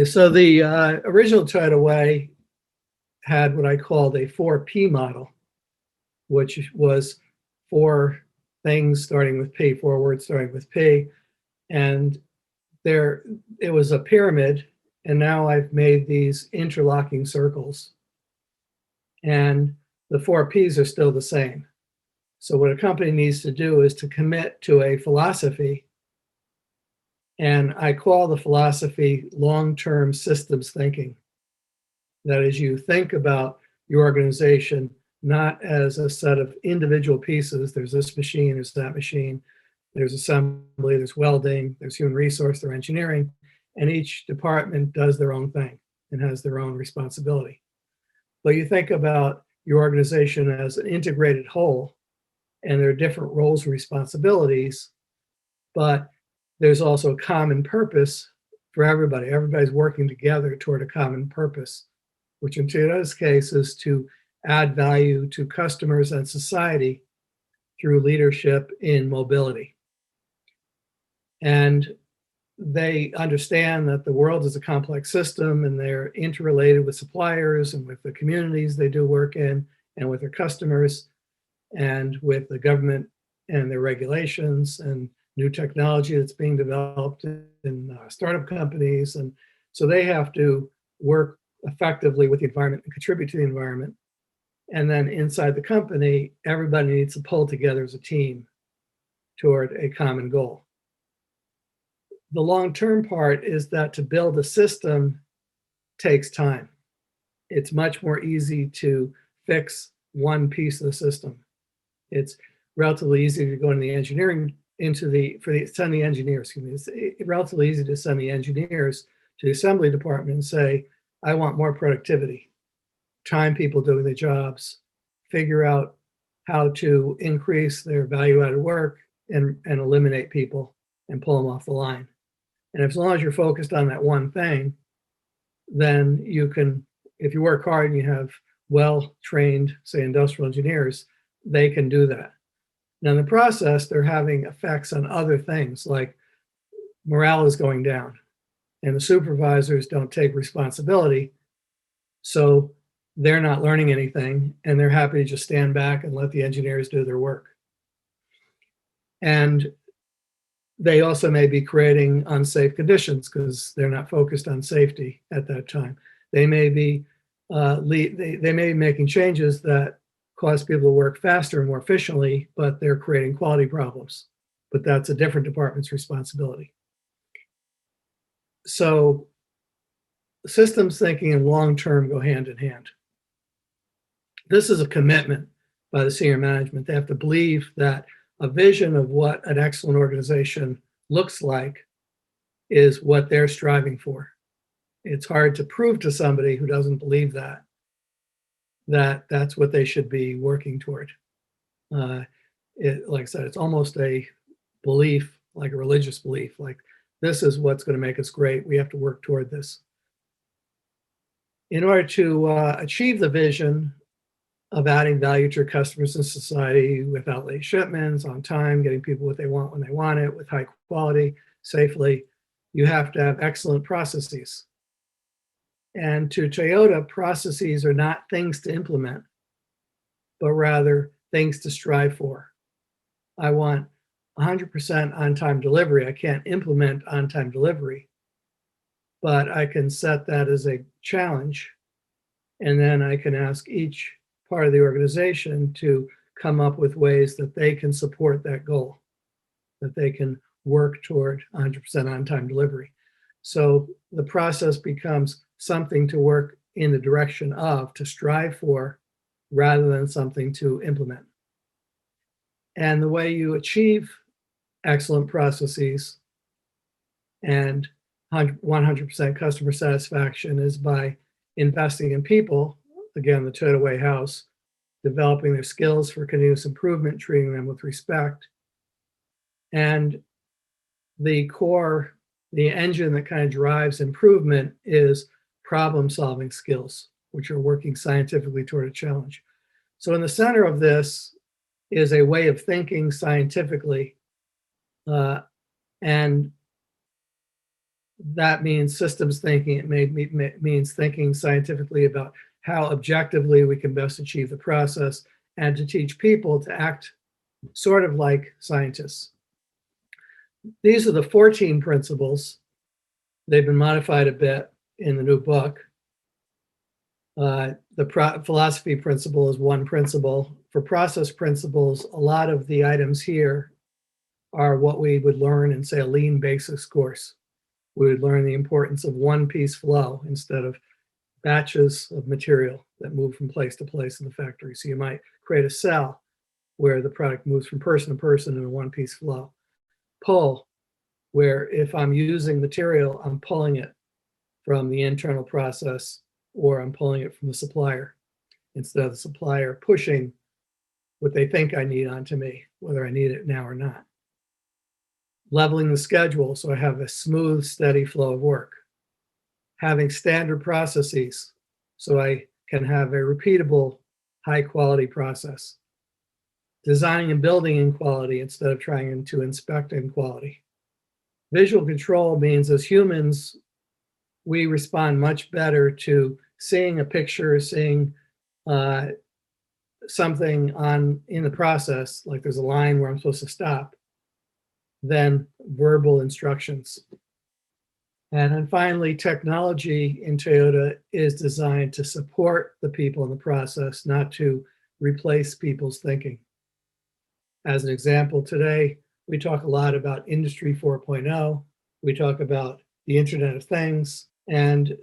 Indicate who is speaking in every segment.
Speaker 1: So the original Toyota Way had what I called a 4P model, which was four things starting with P, four words starting with P. And there, it was a pyramid, and now I've made these interlocking circles. And the four Ps are still the same. So what a company needs to do is to commit to a philosophy. And I call the philosophy long-term systems thinking. That is, you think about your organization not as a set of individual pieces. There's this machine, there's that machine, there's assembly, there's welding, there's human resource, there's engineering, and each department does their own thing and has their own responsibility. But you think about your organization as an integrated whole, and there are different roles and responsibilities, but there's also a common purpose for everybody. Everybody's working together toward a common purpose, which in Toyota's case is to add value to customers and society through leadership in mobility. And they understand that the world is a complex system, and they're interrelated with suppliers and with the communities they do work in, and with their customers, and with the government and their regulations and new technology that's being developed in startup companies. And so they have to work effectively with the environment and contribute to the environment. And then inside the company, everybody needs to pull together as a team toward a common goal. The long-term part is that to build a system takes time. It's much more easy to fix one piece of the system. It's relatively easy to go into the engineering, send the engineers, it's relatively easy to send the engineers to the assembly department and say, I want more productivity, time people doing their jobs, figure out how to increase their value-added work and eliminate people and pull them off the line. And as long as you're focused on that one thing, then you can, if you work hard and you have well-trained, say, industrial engineers, they can do that. Now, in the process, they're having effects on other things, like morale is going down, and the supervisors don't take responsibility, so they're not learning anything, and they're happy to just stand back and let the engineers do their work. And they also may be creating unsafe conditions because they're not focused on safety at that time. They may be they may be making changes that cause people to work faster and more efficiently, but they're creating quality problems. But that's a different department's responsibility. So systems thinking and long-term go hand in hand. This is a commitment by the senior management. They have to believe that a vision of what an excellent organization looks like is what they're striving for. It's hard to prove to somebody who doesn't believe that that's what they should be working toward. Like I said, it's almost a belief, like a religious belief, like this is what's going to make us great. We have to work toward this. In order to achieve the vision of adding value to your customers and society without late shipments, on time, getting people what they want when they want it, with high quality, safely, you have to have excellent processes. And to Toyota, processes are not things to implement, but rather things to strive for. I want 100% on-time delivery. I can't implement on-time delivery, but I can set that as a challenge. And then I can ask each part of the organization to come up with ways that they can support that goal, that they can work toward 100% on-time delivery. So the process becomes something to work in the direction of, to strive for, rather than something to implement. And the way you achieve excellent processes and 100% customer satisfaction is by investing in people, again, the Toyota Way House, developing their skills for continuous improvement, treating them with respect. And the core, the engine that kind of drives improvement is problem-solving skills, which are working scientifically toward a challenge. So in the center of this is a way of thinking scientifically, and That means systems thinking. It means thinking scientifically about how objectively we can best achieve the process, and to teach people to act sort of like scientists. These are the 14 principles. They've been modified a bit in the new book. The philosophy principle is one principle. For process principles, a lot of the items here are what we would learn in, say, a lean basics course. We would learn the importance of one-piece flow instead of batches of material that move from place to place in the factory. So you might create a cell where the product moves from person to person in a one-piece flow. Pull, where if I'm using material, I'm pulling it from the internal process, or I'm pulling it from the supplier instead of the supplier pushing what they think I need onto me, whether I need it now or not. Leveling the schedule so I have a smooth, steady flow of work. Having standard processes so I can have a repeatable, high-quality process. Designing and building in quality instead of trying to inspect in quality. Visual control means as humans, we respond much better to seeing a picture, seeing something in the process, like there's a line where I'm supposed to stop, than verbal instructions. And then finally, technology in Toyota is designed to support the people in the process, not to replace people's thinking. As an example, today, we talk a lot about Industry 4.0. We talk about the Internet of Things, and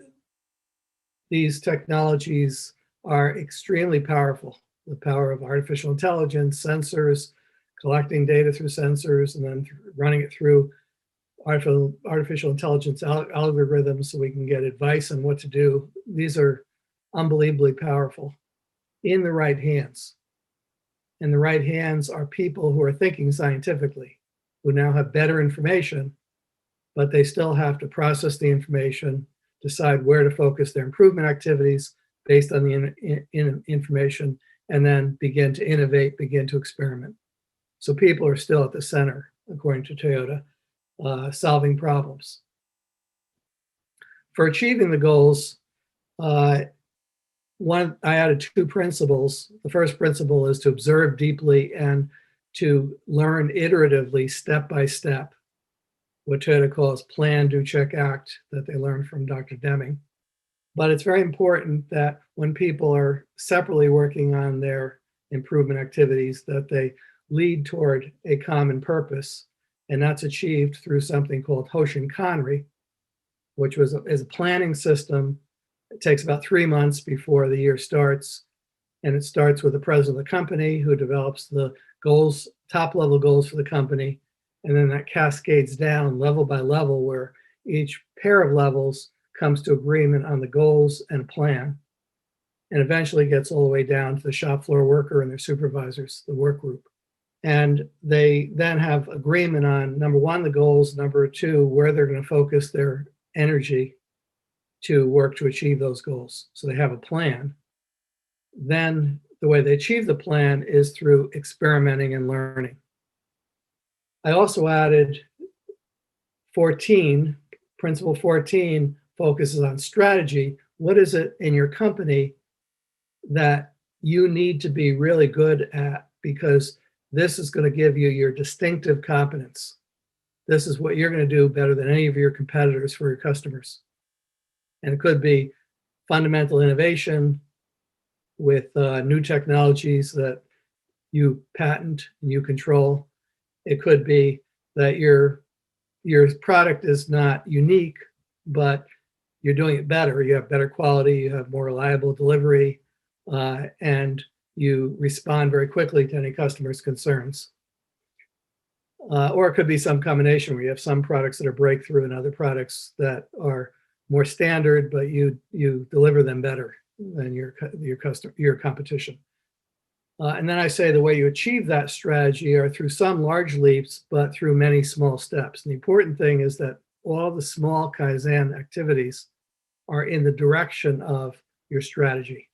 Speaker 1: these technologies are extremely powerful. The power of artificial intelligence, sensors, collecting data through sensors, and then running it through artificial intelligence algorithms so we can get advice on what to do. These are unbelievably powerful in the right hands. And the right hands are people who are thinking scientifically, who now have better information, but they still have to process the information, decide where to focus their improvement activities based on the information, and then begin to innovate, begin to experiment. So people are still at the center, according to Toyota, solving problems. For achieving the goals, I added two principles. The first principle is to observe deeply and to learn iteratively, step by step, what Toyota calls plan, do, check, act, that they learned from Dr. Deming. But it's very important that when people are separately working on their improvement activities, that they lead toward a common purpose. And that's achieved through something called Hoshin Kanri, which is a planning system. It takes about 3 months before the year starts. And it starts with the president of the company who develops the goals, top level goals for the company. And then that cascades down level by level, where each pair of levels comes to agreement on the goals and a plan, and eventually gets all the way down to the shop floor worker and their supervisors, the work group. And they then have agreement on, number one, the goals, number two, where they're going to focus their energy to work to achieve those goals. So they have a plan. Then the way they achieve the plan is through experimenting and learning. I also added 14, principle 14 focuses on strategy. What is it in your company that you need to be really good at? Because this is going to give you your distinctive competence. This is what you're going to do better than any of your competitors for your customers. And it could be fundamental innovation with new technologies that you patent and you control. It could be that your product is not unique, but you're doing it better. You have better quality, you have more reliable delivery, and you respond very quickly to any customer's concerns. Or it could be some combination where you have some products that are breakthrough and other products that are more standard, but you deliver them better than your competition. And then I say the way you achieve that strategy are through some large leaps, but through many small steps. And the important thing is that all the small Kaizen activities are in the direction of your strategy.